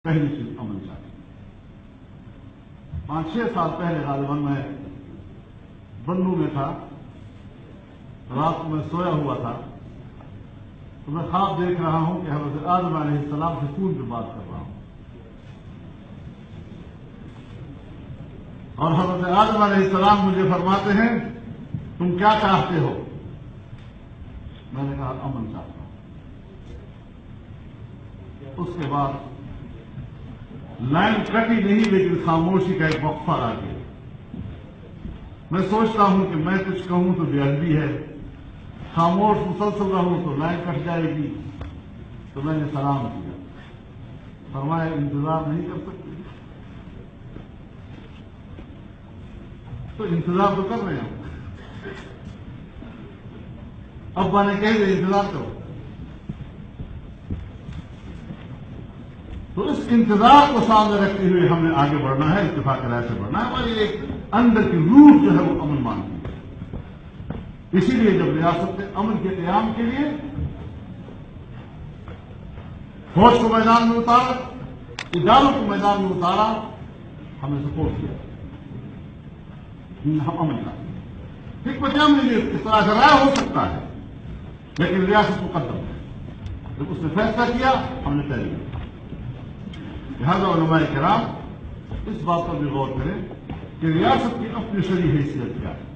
پہلی چیز امن چاہیے۔ 5-6 سال پہلے غالباً میں بنو میں تھا، رات کو میں سویا ہوا تھا تو میں خواب دیکھ رہا ہوں کہ حضرت آدم علیہ السلام سے فون پہ بات کر رہا ہوں، اور حضرت آدم علیہ السلام مجھے فرماتے ہیں تم کیا چاہتے ہو؟ میں نے کہا امن چاہتا ہوں۔ اس کے بعد لائن کٹی نہیں، لیکن خاموشی کا ایک وقفہ آ گیا۔ میں سوچتا ہوں کہ میں کچھ کہوں تو بے ادبی ہے، خاموش مسلسل رہوں تو لائن کٹ جائے گی، تو میں نے سلام کیا، فرمایا انتظار نہیں کر سکتے؟ تو انتظار تو کر رہے ہیں، ابا نے کہہ دیا انتظار کرو، تو اس انتظار کو سامنے رکھتے ہوئے ہم نے آگے بڑھنا ہے، اتفاق رائے سے بڑھنا ہے، ہماری ایک اندر کی روح جو ہے وہ امن مانگتی ہے۔ اسی لیے جب ریاست نے امن کے قیام کے لیے فوج کو میدان میں اتارا، اداروں کو میدان میں اتارا، ہم نے سپورٹ کیا، ہم امن کا حکمت عملی اس طرح سے رائے ہو سکتا ہے، لیکن ریاست مقدم ہے، جب اس نے فیصلہ کیا ہم نے طے لیا۔ لہذا علماء کرام اس بات پر بھی غور کریں کہ ریاست کی اپنی شرعی حیثیت کیا ہے۔